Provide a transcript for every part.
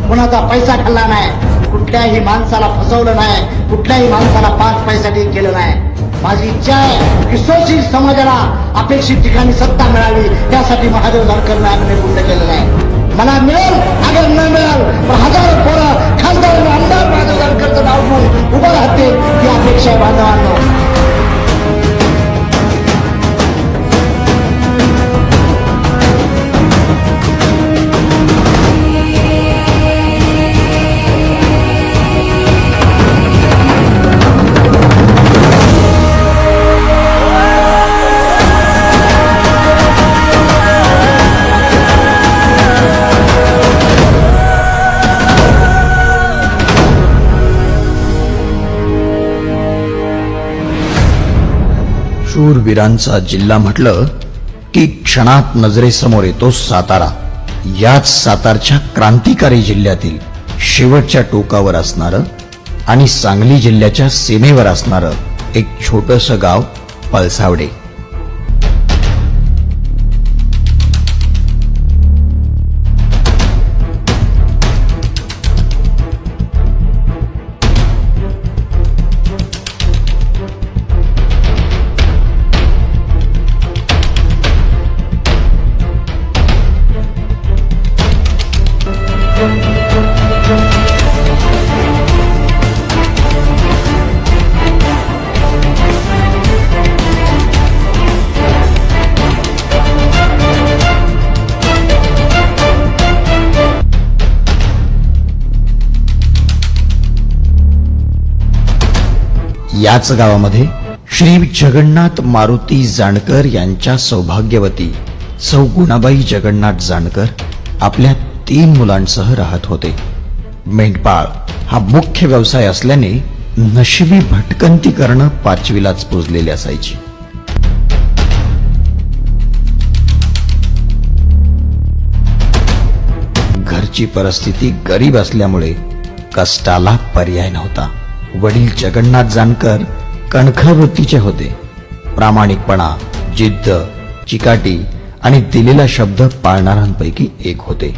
कुणाचा पैसा खाल्ला नाही, कुठल्याही माणसाला फसवलं नाही, कुठल्याही माणसाला 5 पैशासाठी केलं नाही. माझी इच्छा आहे की शोषित समाजाला अपेक्षित ठिकाणी सत्ता मिळावी, त्यासाठी महादेव जानकरने आम्ही पूर्ण केलेलं आहे. मला मिळेल अगर न मिळेल पण हजारो पोरं खासदार आमदार महादेव जानकरचं नाव घेऊन उभं राहतील ही अपेक्षा आहे बांधवांनो. शूरवीरांचा जिल्हा म्हटलं की क्षणात नजरेसमोर येतो सातारा. याच सातारच्या क्रांतिकारी जिल्ह्यातील शेवटच्या टोकावर असणारं आणि सांगली जिल्ह्याच्या सीमेवर असणारं एक छोटंसं गाव पळसावडे. याच गावामध्ये श्री जगन्नाथ मारुती जानकर यांच्या सौभाग्यवती सौ गुणाबाई जगन्नाथ जानकर आपल्या 3 मुलांसह राहत होते. मेंढपाळ हा मुख्य व्यवसाय असल्याने नशिबी भटकंती करणं 5वीलाच पुजलेली असायची. घरची परिस्थिती गरीब असल्यामुळे कष्टाला पर्याय नव्हता. वडील जगन्नाथ जानकर कणखर वृत्तीचे होते. प्रामाणिकपणा, जिद्द, चिकाटी आणि दिलेला शब्द पाळणाऱ्यांपैकी एक होते.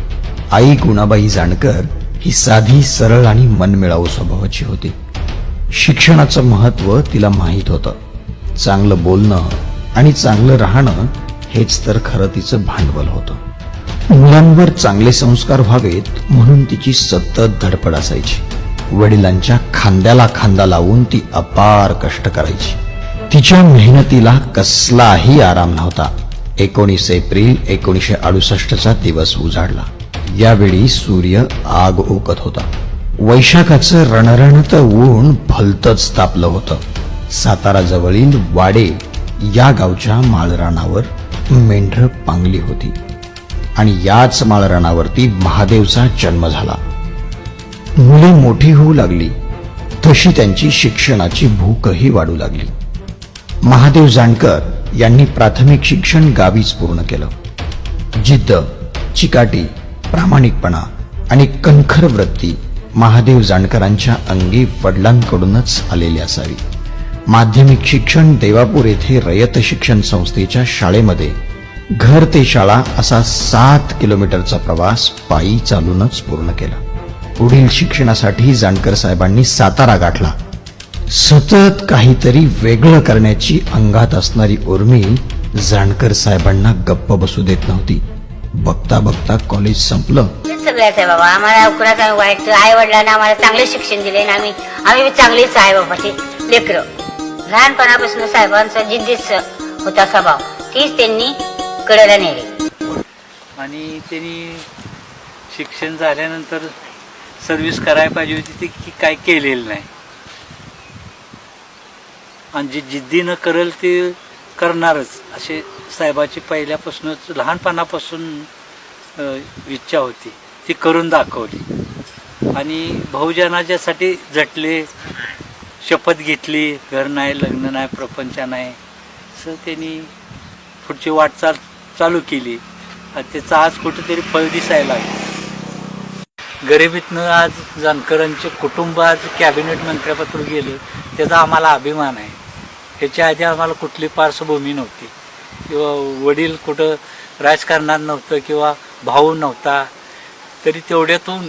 आई गुणाबाई जानकर ही साधी, सरळ आणि मनमिळावू स्वभावाची होती. शिक्षणाचं महत्व तिला माहीत होतं. चांगलं बोलणं आणि चांगलं राहणं हेच तर खरं तिचं भांडवल होतं. मुलांवर चांगले संस्कार व्हावेत म्हणून तिची सतत धडपड असायची. वडिलांच्या खांद्याला खांदा लावून ती अपार कष्ट करायची. तिच्या मेहनतीला कसलाही आराम नव्हता. 19 एप्रिल 1968चा दिवस उजाडला. यावेळी सूर्य आग ओकत होता. वैशाखाचं रणरणत ऊन भलतच तापलं होतं. सातारा जवळील वाडे या गावच्या माळरानावर मेंढरं पांगली होती आणि याच माळरानावरती महादेवचा जन्म झाला. मुले मोठी होऊ लागली तशी त्यांची शिक्षणाची भूकही वाढू लागली. महादेव जानकर यांनी प्राथमिक शिक्षण गावीच पूर्ण केलं. जिद्द, चिकाटी, प्रामाणिकपणा आणि कणखर वृत्ती महादेव जानकरांच्या अंगी वडिलांकडूनच आलेली असावी. माध्यमिक शिक्षण देवापूर येथे रयत शिक्षण संस्थेच्या शाळेमध्ये घर ते शाळा असा 7 किलोमीटरचा प्रवास पायी चालूनच पूर्ण केला. पुढील शिक्षणासाठी जानकर साहेबांनी सातारा गाठला. सतत काहीतरी वेगळं करण्याची अंगात असणारी उर्मी जानकर साहेबांना गप्प बसू देत नव्हती. बघता बघता कॉलेज संपलं. सगळ्याच आहे बाबा, आम्हाला कुणाचं वाईट, आई वडिलांना आम्हाला चांगले शिक्षण दिले आणि आम्ही चांगलीच आहे बाबाची लेकरं. लहानपणापासून साहेबांचा जिद्दीच होता स्वभाव, तीच त्यांनी कडेला नेली. आणि त्यांनी शिक्षण झाल्यानंतर सर्व्हिस करायला पाहिजे होती ती काय केलेलं नाही. आणि जी जिद्दीनं करेल ते करणारच असे साहेबाची पहिल्यापासूनच लहानपणापासून इच्छा होती. ती करून दाखवली आणि बहुजनाच्यासाठी झटले, शपथ घेतली. घर नाही, लग्न नाही, प्रपंच नाही, असं त्यांनी पुढची वाटचाल चालू केली आणि त्याचं आज कुठेतरी फळ दिसायला लागलं. गरिबीतनं आज जानकरांचे कुटुंब आज कॅबिनेट मंत्र्यापत्र गेलं, त्याचा आम्हाला अभिमान आहे. ह्याच्या आधी आम्हाला कुठली पार्श्वभूमी नव्हती किंवा वडील कुठं राजकारणात नव्हतं किंवा भाऊ नव्हता, तरी तेवढ्यातून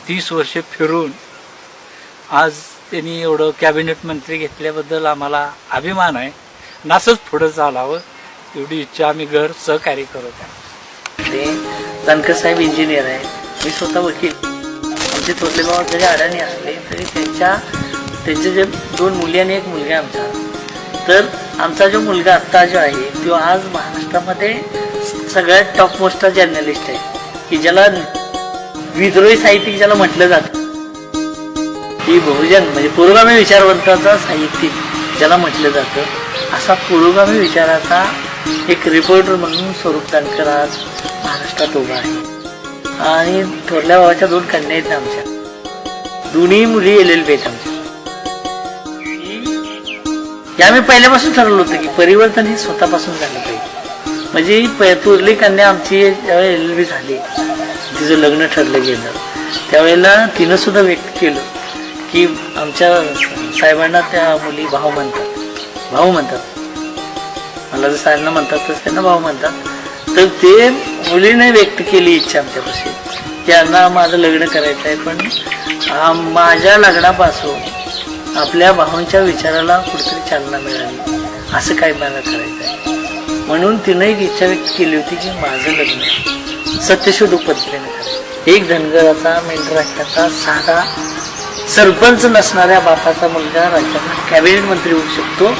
30 वर्ष फिरून आज त्यांनी एवढं कॅबिनेट मंत्री घेतल्याबद्दल आम्हाला अभिमान आहे. आणि असंच पुढं चालावं एवढी इच्छा आम्ही घर सहकार्य करत आहे. ते जानकर साहेब इंजिनियर आहे, मी स्वतः वकील. आमचे थोरले बाबा जरी अडाणी असले तरी त्यांचे जे 2 मुली आणि 1 मुलगा आमचा. तर आमचा जो मुलगा आत्ता जो आहे तो आज महाराष्ट्रामध्ये सगळ्यात टॉपमोस्ट जर्नलिस्ट आहे, की ज्याला विद्रोही साहित्यिक ज्याला म्हटलं जातं, की बहुजन म्हणजे पुरोगामी विचारवंताचा साहित्यिक ज्याला म्हटलं जातं, असा पुरोगामी विचाराचा एक रिपोर्टर म्हणून स्वरूप जानकर आज महाराष्ट्रात उभा आहे. आणि थोरल्या भावाच्या 2 कन्या आहेत आमच्या, दोन्ही मुली LLB आहेत आमच्या. हे आम्ही पहिल्यापासून ठरवलं होतं की परिवर्तन हे स्वतःपासून झालं पाहिजे. म्हणजे थोरली कन्या आमची ज्यावेळी LLB झाली, तिचं लग्न ठरलं गेलं, त्यावेळेला तिनं सुद्धा व्यक्त केलं की आमच्या साहेबांना त्या मुली भाऊ म्हणतात. मला जर साहेबांना म्हणतात तसं त्यांना भाऊ म्हणतात. तर ते मुलीने व्यक्त केली इच्छा आमच्यापाशी की यांना माझं लग्न करायचं आहे, पण माझ्या लग्नापासून आपल्या भावांच्या विचाराला कुठेतरी चालना मिळाली, असं काय मला करायचं आहे. म्हणून तिनं एक इच्छा व्यक्त केली होती की माझं लग्न सत्यशोधक पद्धतीने करायचं. एक धनगराचा मेंढराष्ट्राचा साधा सरपंच नसणाऱ्या बापाचा मुलगा राज्याचा कॅबिनेट मंत्री होऊ शकतो.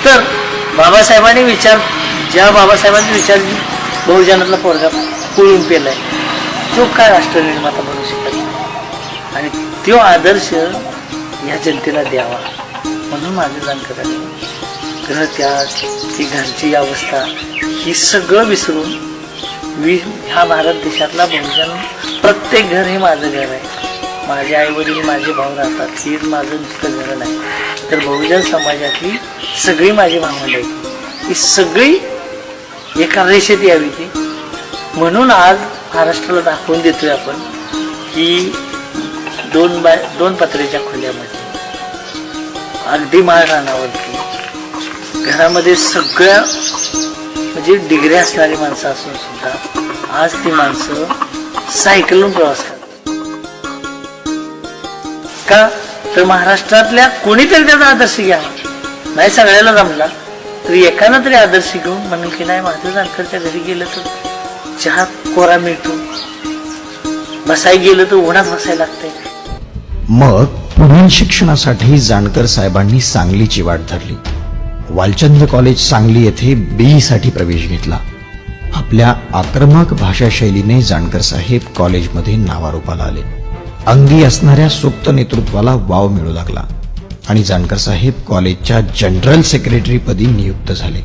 तर बाबासाहेबांनी ज्या बाबासाहेबांनी विचार बहुजनातला पोरगा पुळून पेलाय, तो काय राष्ट्रनिर्माता बनू शकत नाही. आणि तो आदर्श या जनतेला द्यावा म्हणून माझे जानकर आहे. ग्रहत्याग, ती घरची अवस्था, ही सगळं विसरून ह्या भारत देशातला बहुजन, प्रत्येक घर हे माझं घर आहे. माझे आईवडील माझे भाऊ राहतात, हीच माझं नुसतं घर नाही, तर बहुजन समाजातली सगळी माझी भावंड आहेत, ही सगळी एका रेषेत यावी ती. म्हणून आज महाराष्ट्राला दाखवून देतोय आपण की 2 पत्र्याच्या खोल्यामध्ये अगदी माळ रानावरती घरामध्ये सगळ्या म्हणजे डिग्री असणारी माणसं असून सुद्धा आज ती माणसं सायकलून प्रवास करतात. का तर महाराष्ट्रातल्या कोणीतरी त्याचा आदर्श घ्यावा. नाही सगळ्याला जमला तरी एकानं तरी आदर्श घेऊन म्हणून की नाही माझं जानकरच्या घरी गेलं तर चहा कोरा मिळतो, बसाय गेलं तर उन्हात बसायला लागतंय. मग पुढील शिक्षणासाठी जानकर साहेबांनी सांगलीची वाट धरली. वालचंद कॉलेज सांगली येथे BE साठी प्रवेश घेतला. आपल्या आक्रमक भाषाशैलीने जानकर साहेब कॉलेजमध्ये नावारूपाला आले. अंगी असणाऱ्या सुप्त नेतृत्वाला वाव मिळू लागला आणि जानकर साहेब कॉलेजच्या जनरल सेक्रेटरी पदी नियुक्त झाले.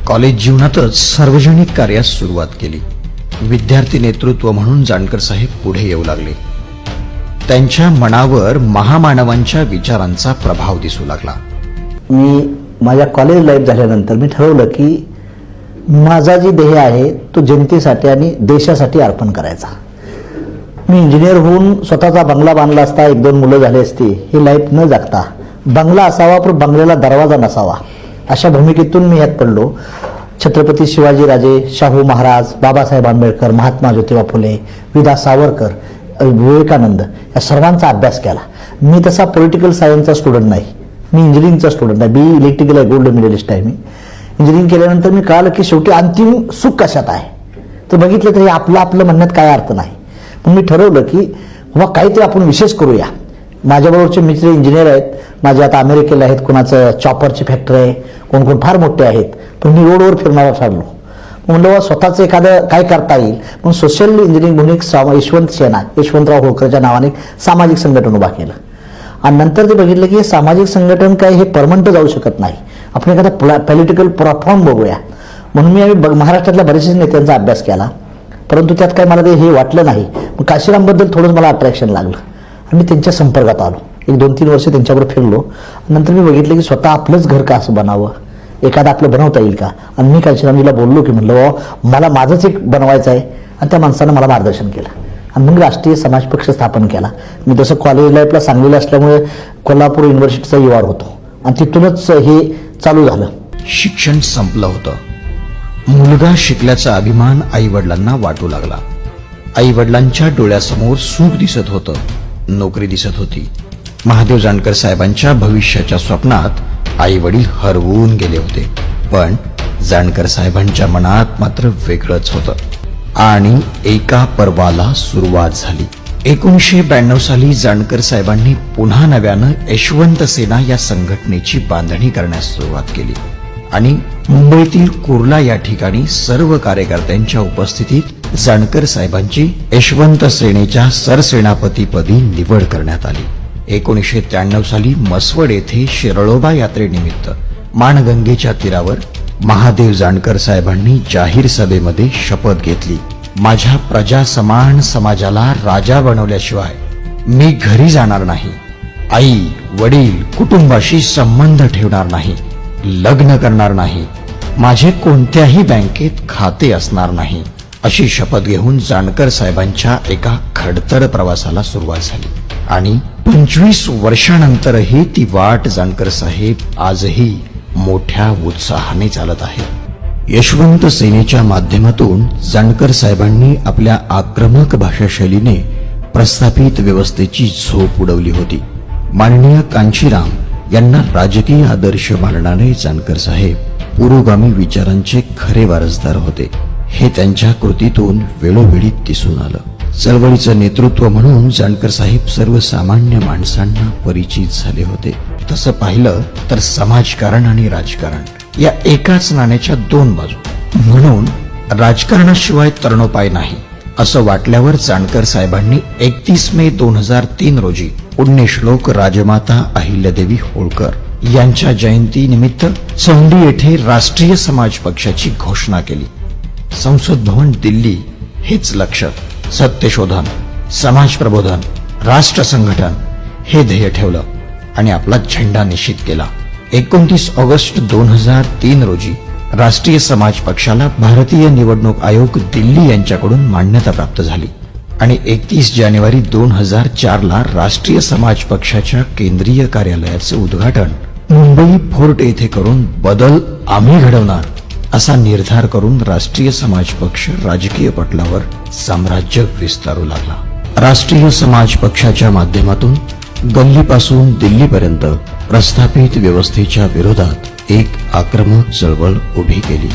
कॉलेज जीवनातच सार्वजनिक कार्यास सुरुवात केली. विद्यार्थी नेतृत्व म्हणून जानकर साहेब पुढे येऊ लागले. त्यांच्या मनावर महामानवांच्या विचारांचा प्रभाव दिसू लागला. मी माझ्या कॉलेज लाईफ झाल्यानंतर मी ठरवलं की माझा जी ध्येय आहे तो जनतेसाठी आणि देशासाठी अर्पण करायचा. मी इंजिनियर होऊन स्वतःचा बंगला बांधला असता, 1-2 मुलं झाली असती, ही लाईफ न जगता बंगला असावा पण बंगल्याला दरवाजा नसावा, अशा भूमिकेतून मी यात पडलो. छत्रपती शिवाजीराजे, शाहू महाराज, बाबासाहेब आंबेडकर, महात्मा ज्योतिबा फुले, विदा सावरकर, विवेकानंद या सर्वांचा अभ्यास केला. मी तसा पॉलिटिकल सायन्सचा स्टुडंट नाही, मी इंजिनिअरिंगचा स्टुडंट आहे. BE इलेक्ट्रिकल आहे, गोल्ड मेडलिस्ट आहे मी. इंजिनिअरिंग केल्यानंतर मी कळालं की शेवटी अंतिम सुख कशात आहे. तर बघितलं तरी आपलं म्हणण्यात काय अर्थ नाही. पण मी ठरवलं की बाबा काहीतरी आपण विशेष करूया. माझ्याबरोबरचे मित्र इंजिनियर आहेत, माझे आता अमेरिकेला आहेत, कोणाचं चॉपरची फॅक्टरी आहे, कोण फार मोठे आहेत. पण मी रोडवर फिरणारा ठरलो. म्हणलं बाबा स्वतःचं एखादं काय करता येईल. पण सोशल इंजिनिअरिंग म्हणून एक यशवंतराव होळकरच्या नावाने एक सामाजिक संघटन उभा केलं. आणि नंतर ते बघितलं की हे सामाजिक संघटन काय हे परमनंट जाऊ शकत नाही, आपण एखादा पॉलिटिकल प्लॅटफॉर्म बघूया. म्हणून मी महाराष्ट्रातल्या बऱ्याचशा नेत्यांचा अभ्यास केला, परंतु त्यात काय मला ते हे वाटलं नाही. मग काशीरामबद्दल थोडंच मला अट्रॅक्शन लागलं आणि मी त्यांच्या संपर्कात आलो. 1-2-3 वर्ष त्यांच्याबरोबर फिरलो. नंतर मी बघितलं की स्वतः आपलंच घर का असं बनावं, एखादं आपलं बनवता येईल का. आणि मी काशीरामजीला बोललो की म्हणलं मला माझंच एक बनवायचं आहे. आणि त्या माणसानं मला मार्गदर्शन केलं आणि मग राष्ट्रीय समाज पक्ष स्थापन केला. मी तसं कॉलेज लाईफला सांगलेलं असल्यामुळे कोल्हापूर युनिव्हर्सिटीचा युवार होतो आणि तिथूनच हे चालू झालं. शिक्षण संपलं होतं. मुलगा शिकल्याचा अभिमान आई वडिलांना वाटू लागला. आई वडिलांच्या डोळ्यासमोर सुख दिसत होतं, नोकरी दिसत होती. महादेव जानकर साहेबांच्या भविष्याच्या स्वप्नात आई वडील हरवून गेले होते. पण जानकर साहेबांच्या मनात मात्र वेगळंच होतं आणि एका पर्वाला सुरुवात झाली. 1992 साली जानकर साहेबांनी पुन्हा नव्यानं यशवंत सेना या संघटनेची बांधणी करण्यास सुरुवात केली आणि मुंबईतील कुर्ला या ठिकाणी सर्व कार्यकर्त्यांच्या उपस्थितीत जानकर साहेबांची यशवंत सेनेच्या सरसेनापतीपदी निवड करण्यात आली. 1993 साली मसवड येथे शिरळोबा यात्रेनिमित्त माणगंगेच्या तीरावर महादेव जानकर साहेबांनी जाहीर सभेमध्ये शपथ घेतली. माझ्या प्रजा समान समाजाला राजा बनवल्याशिवाय मी घरी जाणार नाही. आई वडील कुटुंबाशी संबंध ठेवणार नाही, लग्न करणार नाही, माझे कोणत्याही बँकेत खाते असणार नाही, अशी शपथ घेऊन जानकर साहेबांच्या एका खडतर प्रवासाला सुरुवात झाली. आणि 25 वर्षानंतरही ती वाट जानकर साहेब आजही मोठ्या उत्साहाने चालत आहे. यशवंत सेनेच्या माध्यमातून जानकर साहेबांनी आपल्या आक्रमक भाषाशैलीने प्रस्थापित व्यवस्थेची झोप उडवली होती. माननीय कांशीराम यांना राजकीय आदर्श मानणारे जानकर साहेब पुरोगामी विचारांचे खरे वारसदार होते. हे त्यांच्या कृतीतून वेळोवेळी दिसून आलं. चळवळीचं नेतृत्व म्हणून जानकर साहेब सर्वसामान्य माणसांना परिचित झाले होते. तसं पाहिलं तर समाजकारण आणि राजकारण या एकाच नाण्याच्या दोन बाजू. म्हणून राजकारणाशिवाय तरणोपाय नाही असं वाटल्यावर जानकर साहेबांनी 31 मे 2003 रोजी पुण्यश्लोक राजमाता अहिल्यादेवी होळकर यांच्या जयंतीनिमित्त चौंडी येथे राष्ट्रीय समाज पक्षाची घोषणा केली. संसद भवन दिल्ली हेच लक्ष्य, सत्यशोधन, समाज प्रबोधन, राष्ट्र संघटन हे ध्येय ठेवलं आणि आपला झेंडा निश्चित केला. 29 ऑगस्ट 2003 रोजी राष्ट्रीय समाज पक्षाला भारतीय निवडणूक आयोग दिल्ली यांच्याकडून मान्यता प्राप्त झाली आणि 31 जानेवारी 2004 ला राष्ट्रीय समाज पक्षाच्या केंद्रीय कार्यालयाचे उद्घाटन मुंबई फोर्ट येथे करून बदल आम्ही घडवणार असा निर्धार करून राष्ट्रीय समाज पक्ष राजकीय पटलावर साम्राज्य विस्तारू लागला. राष्ट्रीय समाज पक्षाच्या माध्यमातून गल्लीपासून दिल्लीपर्यंत प्रस्थापित व्यवस्थेच्या विरोधात एक आक्रमक चळवळ उभी केली.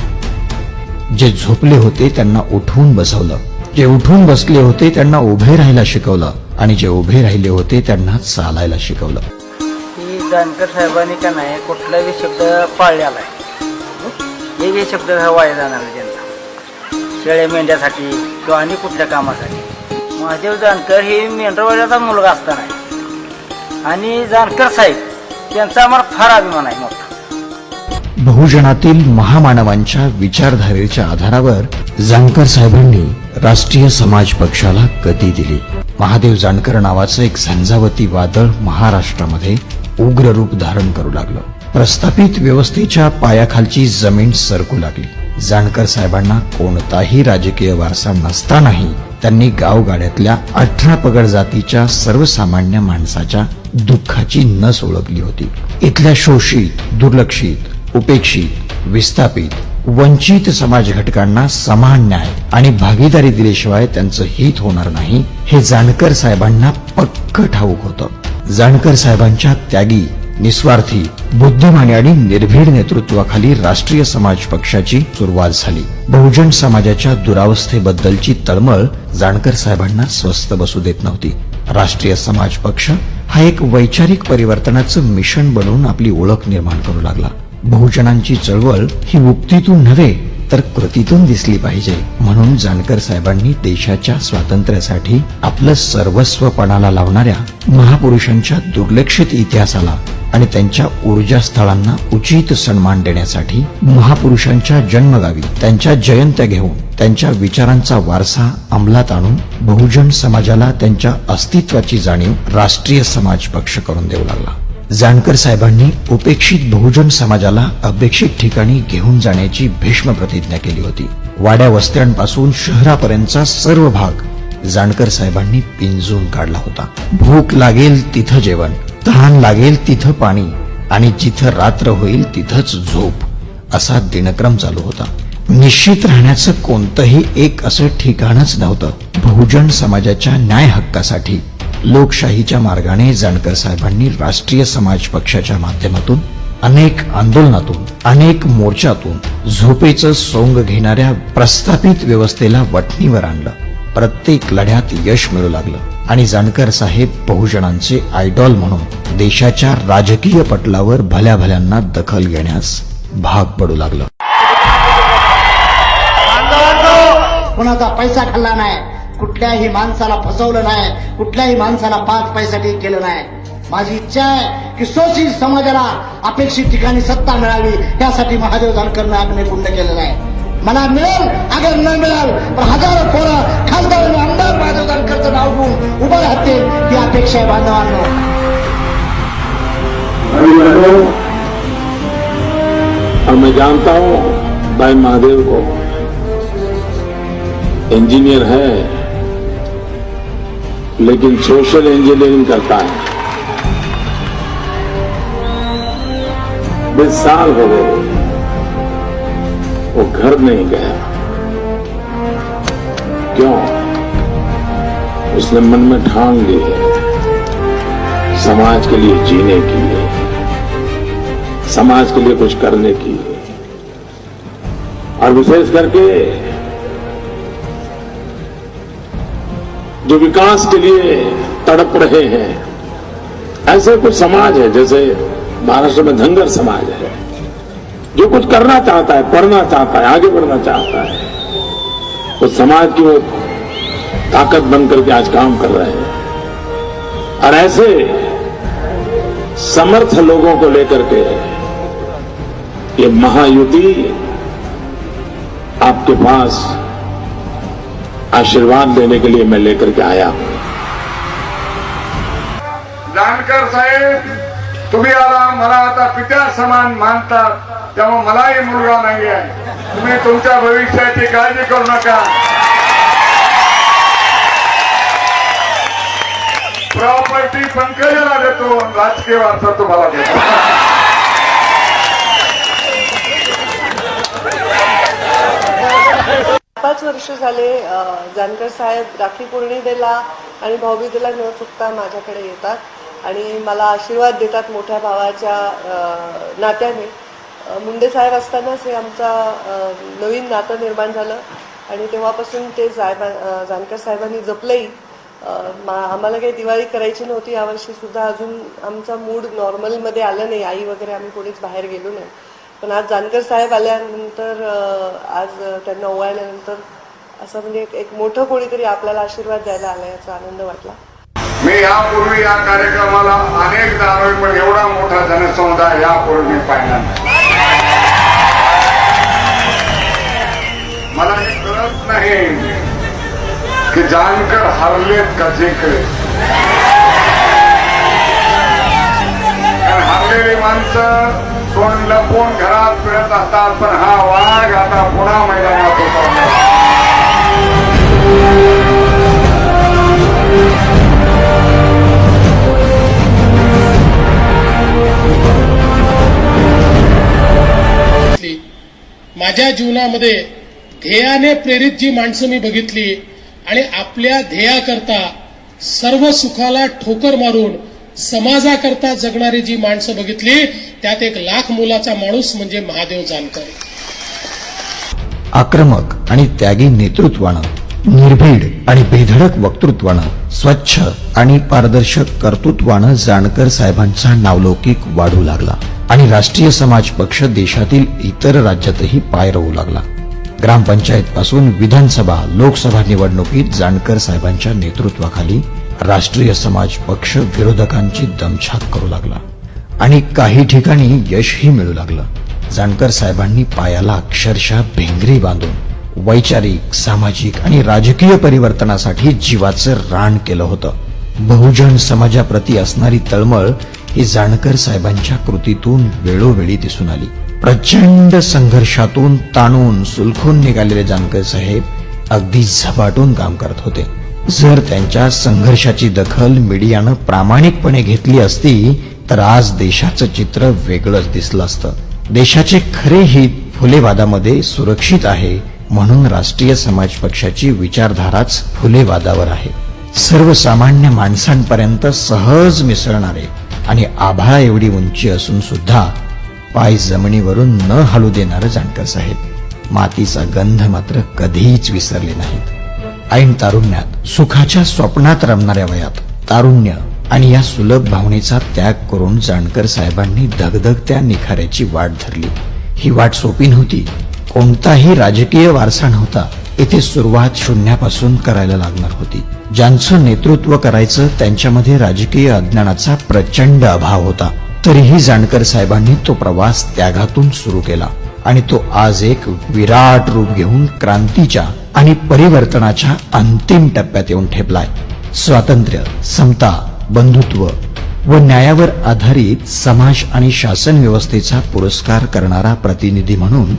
जे झोपले होते त्यांना उठवून बसवलं, जे उठून बसले होते त्यांना उभे राहायला शिकवलं आणि जे उभे राहिले होते त्यांना चालायला शिकवलं. की जानकर साहेबांनी का नाही कुठलाही शब्द पाळलेला आहे. हे शब्द वाया जाणार त्यांना शेळ्या मेंढ्यासाठी किंवा आणि कुठल्या कामासाठी. महादेव जानकर हे मेंढरवाड्याचा मुलगा असताना आणि जानकर साहेब त्यांचा आम्हाला फार अभिमान आहे मोठा. बहुजनातील महामानवांच्या विचारधारेच्या आधारावर जानकर साहेबांनी राष्ट्रीय समाज पक्षाला गती दिली. महादेव जानकर नावाचं एक झंझावती वादळ महाराष्ट्रामध्ये उग्र रूप धारण करू लागलं. प्रस्थापित व्यवस्थेच्या पायाखालची जमीन सरकू लागली. जानकर साहेबांना कोणताही राजकीय वारसा नसतानाही त्यांनी गावगाड्यातल्या 18 पगड जातीच्या सर्वसामान्य माणसाच्या दुःखाची नस ओळखली होती. इथल्या शोषित, दुर्लक्षित, उपेक्षित, विस्थापित, वंचित समाज घटकांना समान न्याय आणि भागीदारी दिल्याशिवाय त्यांचं हित होणार नाही हे जानकर साहेबांना पक्क ठाऊक होतं. जानकर साहेबांच्या त्यागी, निस्वार्थी, बुद्धिमानी आणि निर्भीड नेतृत्वाखाली राष्ट्रीय समाज पक्षाची सुरुवात झाली. बहुजन समाजाच्या दुरावस्थेबद्दलची तळमळ जानकर साहेबांना स्वस्थ बसू देत नव्हती. राष्ट्रीय समाज पक्ष हा एक वैचारिक परिवर्तनाचं मिशन बनवून आपली ओळख निर्माण करू लागला. बहुजनांची चळवळ ही उक्तीतून नव्हे तर कृतीतून दिसली पाहिजे म्हणून जानकर साहेबांनी देशाच्या स्वातंत्र्यासाठी आपलं सर्वस्व पणाला लावणाऱ्या महापुरुषांच्या दुर्लक्षित इतिहासाला आणि त्यांच्या ऊर्जास्थळांना उचित सन्मान देण्यासाठी महापुरुषांच्या जन्मगावी त्यांच्या जयंत्या घेऊन त्यांच्या विचारांचा वारसा अंमलात आणून बहुजन समाजाला त्यांच्या अस्तित्वाची जाणीव राष्ट्रीय समाज पक्ष करून देऊ लागला. जानकर साहेबांनी उपेक्षित बहुजन समाजाला अपेक्षित ठिकाणी घेऊन जाण्याची भीष्म प्रतिज्ञा केली होती. वाड्या वस्त्यांपासून शहरापर्यंतचा सर्व भाग जानकर साहेबांनी पिंजून काढला होता. भूक लागेल तिथं जेवण, तहान लागेल तिथं पाणी आणि जिथं रात्र होईल तिथंच झोप असा दिनक्रम चालू होता. निश्चित राहण्याचं कोणतंही एक असं ठिकाणच नव्हतं. बहुजन समाजाच्या न्याय हक्कासाठी लोकशाहीच्या मार्गाने जानकर साहेबांनी राष्ट्रीय समाज पक्षाच्या माध्यमातून अनेक आंदोलनातून अनेक मोर्चातून झोपेचं सोंग घेणाऱ्या प्रस्थापित व्यवस्थेला वठणीवर आणलं. प्रत्येक लढ्यात यश मिळू लागलं आणि जानकर साहेब बहुजनांचे आयडॉल म्हणून देशाच्या राजकीय पटलावर भल्या भल्यांना दखल घेण्यास भाग पडू लागलं. कुणाचा पैसा खाल्ला नाही, कुठल्याही माणसाला फसवलं नाही, कुठल्याही माणसाला 5 पैसाठी केलं नाही. माझी इच्छा आहे की शोषित समाजाला अपेक्षित ठिकाणी सत्ता मिळावी, त्यासाठी महादेव जानकरनं अग्निकुंड केलेलं आहे. मला मिळेल अगर न मिळेल पण हजारो पोरं खासदार आणि आमदार महादेव जानकरचं नाव घेऊन उभं राहतील, ही अपेक्षा आहे बांधवांनो. और मैं जानता हूं भाई महादेव को, इंजीनियर है लेकिन सोशल इंजीनियरिंग करता है. 20 साल हो गए वो घर नहीं गया. क्यों? उसने मन में ठान ली है समाज के लिए जीने की, समाज के लिए कुछ करने की. और विशेष करके जो विकास के लिए तड़प रहे हैं, ऐसे कुछ समाज है जैसे महाराष्ट्र में धनगर समाज है, जो कुछ करना चाहता है, पढ़ना चाहता है, आगे बढ़ना चाहता है, उस समाज की वो ताकत बनकर के आज काम कर रहे हैं. और ऐसे समर्थ लोगों को लेकर के ये महायुति आपके पास आशीर्वाद देने के लिए मैं लेकर के आया हूं. जानकर साहेब, तुम्ही आला, मला आता पित्या समान मानतात, त्यामुळे मलाही मुलगा नाही आहे. तुम्ही तुमच्या भविष्याची काळजी करू नका. प्रॉपर्टी पंकजाला देतो, राजकीय वारसा तुम्हाला देतो. 5 वर्ष झाले जानकर साहेब राखी पौर्णिमेला आणि भाऊबीजेला न चुकता माझ्याकडे येतात आणि मला आशीर्वाद देतात मोठ्या भावाच्या नात्याने. मुंडे साहेब असतानाच हे आमचा नवीन नातं निर्माण झालं आणि तेव्हापासून ते जानकर साहेबांनी जपलंही. आम्हाला काही दिवाळी करायची नव्हती यावर्षी सुद्धा, अजून आमचा मूड नॉर्मलमध्ये आला नाही, आई वगैरे आम्ही कोणीच बाहेर गेलो नाही. पण आज जानकर साहेब आल्यानंतर, आज त्यांना ओवाळल्यानंतर असं म्हणजे एक मोठं कोणीतरी आपल्याला आशीर्वाद द्यायला आला याचा आनंद वाटला. मी यापूर्वी या कार्यक्रमाला अनेकदा आलोय, पण एवढा मोठा जनसमुदाय यापूर्वी पाहिला नाही. मला हे कळत नाही की जानकर हरलेत का जिंकले. कारण हरलेली माणसं कोण लपून घरात फिरत असतात, पण हा वाघ आता पुन्हा मैदानात उतरला. माझ्या जीवनामध्ये ध्येयाने प्रेरित जी माणसं मी बघितली आणि आपल्या ध्येयाकरता सर्व सुखाला ठोकर मारून समाजाकरता जगणारी जी माणसं बघितली, त्यात एक लाख मोलाचा माणूस म्हणजे महादेव जानकर. आक्रमक आणि त्यागी नेतृत्वानं, निर्भीड आणि बेधडक वक्तृत्वानं, स्वच्छ आणि पारदर्शक कर्तृत्वानं जानकर साहेबांचा नावलौकिक वाढू लागला आणि राष्ट्रीय समाज पक्ष देशातील इतर राज्यातही पाय रोवू लागला. ग्रामपंचायत पासून विधानसभा, लोकसभा निवडणुकीत जानकर साहेबांच्या नेतृत्वाखाली राष्ट्रीय समाज पक्ष विरोधकांची दमछाक करू लागला आणि काही ठिकाणी यशही मिळू लागलं. जानकर साहेबांनी पायाला अक्षरशः भिंगरी बांधून वैचारिक, सामाजिक आणि राजकीय परिवर्तनासाठी जीवाचं रान केलं होतं. बहुजन समाजाप्रती असणारी तळमळ ही जानकर साहेबांच्या कृतीतून वेळोवेळी दिसून आली. प्रचंड संघर्षातून ताणून सुलखून निघालेले जानकर साहेब अगदी झपाटून काम करत होते. जर त्यांच्या संघर्षाची दखल मीडियानं प्रामाणिकपणे घेतली असती तर आज देशाचं चित्र वेगळंच दिसलं असतं. देशाचे खरे हित फुलेवादामध्ये सुरक्षित आहे, म्हणून राष्ट्रीय समाज पक्षाची विचारधाराच फुलेवादावर आहे. सर्वसामान्य माणसांपर्यंत सहज मिसळणारे आणि आभाळा एवढी उंची असून सुद्धा पाय जमिनीवरून न हलू देणारे जानकर साहेब मातीचा गंध मात्र कधीच विसरले नाहीत. ऐन तारुण्यात सुखाच्या स्वप्नात रमणाऱ्या वयात तारुण्य आणि या सुलभ भावनेचा त्याग करून जानकर साहेबांनी धगधगत्या निखाऱ्याची वाट धरली. ही वाट सोपी नव्हती. कोणताही राजकीय वारसा नव्हता. इथे सुरुवात शून्यापासून करायला लागणार होती. ज्यांचं नेतृत्व करायचं त्यांच्यामध्ये राजकीय अज्ञानाचा प्रचंड अभाव होता. तरीही जानकर साहेबांनी तो प्रवास त्यागातून सुरू केला आणि तो आज एक विराट रूप घेऊन क्रांतीच्या आणि परिवर्तनाच्या अंतिम टप्प्यात येऊन ठेपलाय. स्वातंत्र्य, समता, बंधुत्व व न्यायावर आधारित समाज आणि शासन व्यवस्थेचा पुरस्कार करणारा प्रतिनिधी म्हणून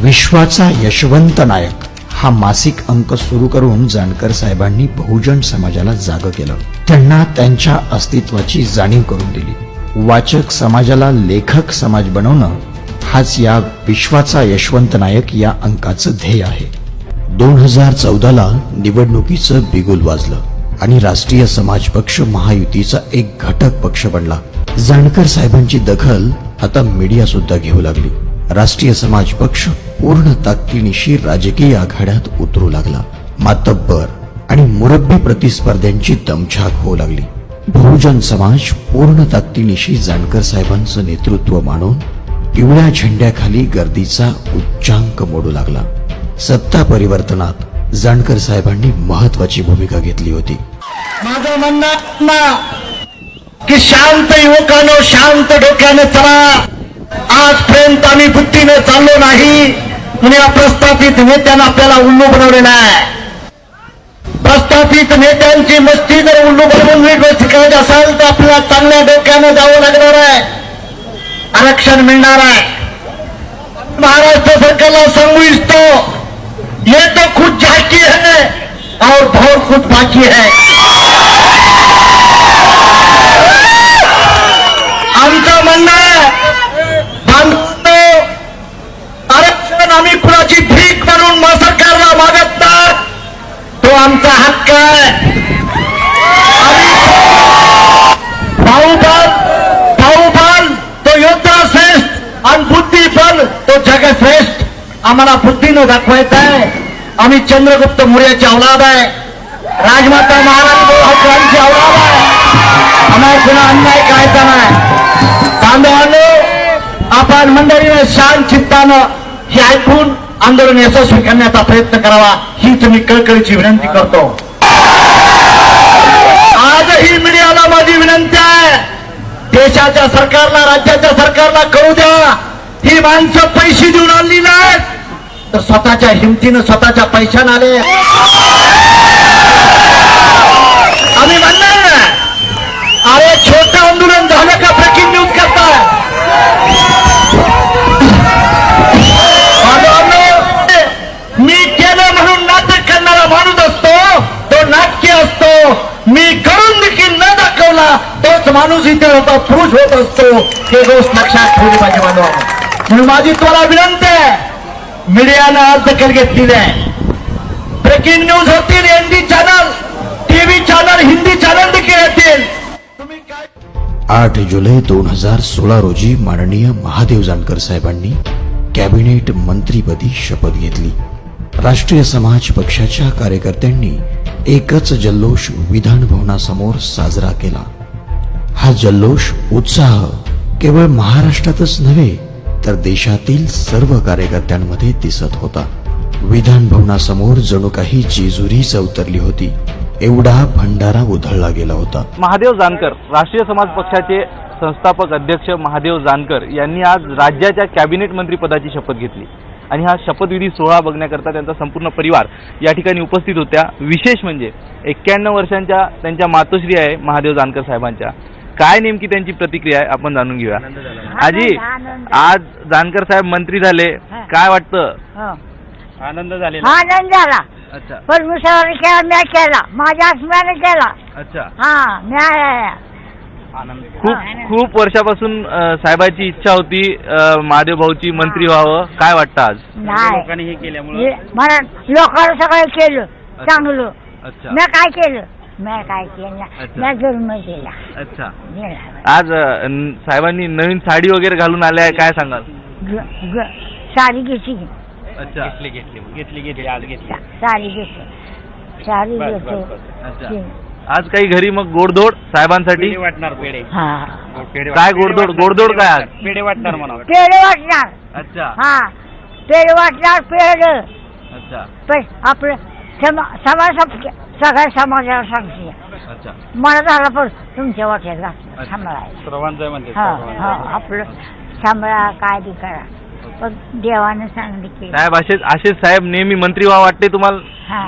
विश्वाचा यशवंत नायक हा मासिक अंक सुरू करून जानकर साहेबांनी बहुजन समाजाला जागं केलं. त्यांना त्यांच्या अस्तित्वाची जाणीव करून दिली. वाचक समाजाला लेखक समाज बनवणं हाच या विश्वाचा यशवंत नायक या अंकाचं ध्येय आहे. 2014ला निवडणुकीचं बिगुल वाजलं आणि राष्ट्रीय समाज पक्ष महायुतीचा एक घटक पक्ष बनला. जानकर साहेबांची दखल आता मीडिया सुद्धा घेऊ लागली. राष्ट्रीय समाज पक्ष पूर्ण ताकदीनिशी राजकीय आघाड्यात उतरू लागला. मातब्बर आणि मुरब्बी प्रतिस्पर्ध्यांची दमछाक होऊ लागली. बहुजन समाज पूर्ण ताकदीनिशी जानकर साहेबांचं नेतृत्व मानून पिवळ्या झेंड्याखाली गर्दीचा उच्चांक मोडू लागला. सत्ता परिवर्तनात जानकर साहेबांनी महत्वाची भूमिका घेतली होती. माझं म्हणणं की शांत युवकांनो, शांत डोक्याने चला. आजपर्यंत आम्ही बुद्धीने चाललो नाही म्हणून या प्रस्थापित नेत्यांना आपल्याला उल्लू बनवलेला आहे. प्रस्थापित नेत्यांची मस्ती जर उल्लू बनवून नीट शिकायची असेल तर आपल्याला चांगल्या डोक्याने जावं लागणार आहे. आरक्षण मिळणार आहे. महाराष्ट्र सरकारला सांगू इच्छितो, ये तो कुछ बाकी है और बहुत कुछ बाकी है. आमचं म्हणणं आहे, आरक्षण आम्ही कुणाची भीक म्हणून सरकारला मागत नाही. तो आमचा हक्क आहे. भाऊबल तो योद्धा श्रेष्ठ आणि बुद्धिबल तो जगश्रेष्ठ. आम्हाला बुद्धीनं दाखवायचं आहे. आम्ही चंद्रगुप्त मौर्याची औलाद आहे. राजमाता महाराज औलाद आहे. आम्हाला कुणा अन्याय करायचा नाही. बांधवांनो, आपण मंडळीने शांत चित्तानं हे ऐकून आंदोलन यशस्वी करण्याचा प्रयत्न करावा हीच मी कळकळीची विनंती करतो. आजही मीडियाला माझी विनंती आहे, देशाच्या सरकारला, राज्याच्या सरकारला करू द्या. ही माणसं पैसे देऊन आणली नाहीत तर स्वतःच्या हिमतीनं स्वतःच्या पैशाने आले. आम्ही म्हणणार, अरे छोटं आंदोलन झालं का ब्रेकिंग न्यूज करताय. मी केलं म्हणून नाटक करणारा माणूस असतो तो नाटकी असतो. मी करून देखील न दाखवला तोच माणूस इथे होता, पुरुष होत असतो. हे गोष्ट लक्षात ठेवली पाहिजे बांधवांनो. म्हणून माझी तुम्हाला विनंती आहे, मीडियानं आज दखल घेतलेली आहे. ब्रेकिंग न्यूज होतील, ND channel, TV channel, Hindi channel देखील येतील. तुम्ही काय 8 जुलै 2016 रोजी माननीय महादेव जानकर साहेबांनी कॅबिनेट मंत्रीपदी शपथ घेतली. राष्ट्रीय समाज पक्षाच्या कार्यकर्त्यांनी एकच जल्लोष विधान भवनासमोर साजरा केला. हा जल्लोष, उत्साह केवळ महाराष्ट्रातच नव्हे तर देशातील सर्व कार्यकर्त्यांमध्ये दिसत होता. विधान भवनासमोर जणू काही जेजुरीच अवतरली होती. एवढा भंडारा उधळला गेला होता. महादेव जानकर, राष्ट्रीय समाज पक्षाचे संस्थापक अध्यक्ष महादेव जानकर यांनी आज राज्याच्या कॅबिनेट मंत्रीपदाची शपथ घेतली आणि हा शपथविधी सोहळा बघण्याकरता त्यांचा संपूर्ण परिवार या ठिकाणी उपस्थित होत्या. विशेष म्हणजे 91 वर्षांच्या त्यांच्या मातोश्री आहे महादेव जानकर साहेबांच्या. काय नेमकी त्यांची प्रतिक्रिया आहे आपण जाणून घेऊया. आजी, आज जानकर साहेब मंत्री झाले, काय वाटतं? आनंद झालेला? आनंद झाला. अच्छा परमेश्वराने केला, मी केला, माझ्या आत्म्याने केला. अच्छा. हा, न्याय आहे. खूप वर्षापासून साहेबाची इच्छा होती महादेव भाऊची मंत्री व्हावं. काय वाटतं आज? लोकांनी हे केल्यामुळे मला लोकांना सगळं केलं चांगलं. अच्छा मी काय केलं मी जन्म केला. अच्छा. आज साहेबांनी नवीन साडी वगैरे घालून आल्या, काय सांगाल? साडी घेतली. अच्छा घेतली आज घेतली. साडी घेतो. अच्छा. आज काही घरी मग गोडधोड साहेबांसाठी वाटणार पेढे. काय गोडधोड काय आज? पेढे वाटणार म्हणा. पेढे वाटणार. अच्छा पेढे वाटणार. पेढ अच्छा आपलं समाज सगळ्या समाजाला सांगते. अच्छा. मला झाला पण तुमच्या वाट्यात घातलं सांभाळायचं. सर्वांचं म्हणते. आपलं सांभाळा काय बी करा पण देवानं सांगली की साहेब असेच साहेब नेहमी मंत्री व्हावं वाटते तुम्हाला?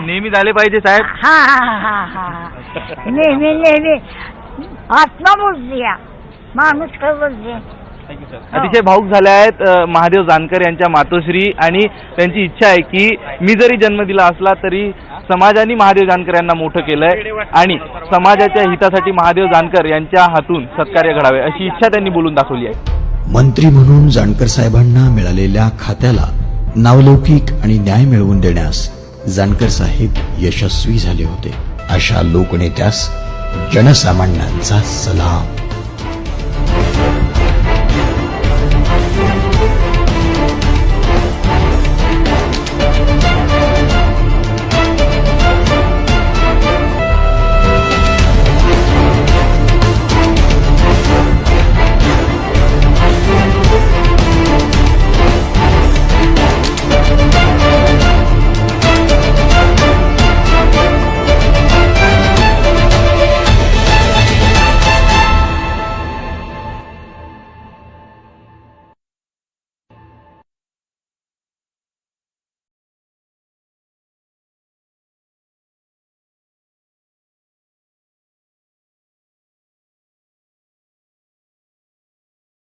नेहमी झाले पाहिजे साहेब. नेहमी आत्मा बोलते माणूस काय बोलते. अतिशय भावुक झाले आहेत महादेव जानकर यांच्या मातोश्री, आणि त्यांची इच्छा आहे की मी जरी जन्म दिला असला तरी समाजाने महादेव जानकर यांना मोठं केलंय आणि समाजाच्या हितासाठी महादेव जानकर यांच्या हातून सत्कार्य घडावे अशी इच्छा त्यांनी बोलून दाखवली आहे. मंत्री म्हणून जानकर साहेबांना मिळालेल्या खात्याला नावलौकिक आणि न्याय मिळवून देण्यास जानकर साहेब यशस्वी झाले होते. अशा लोकनेत्यास जनसामान्यांचा सलाम.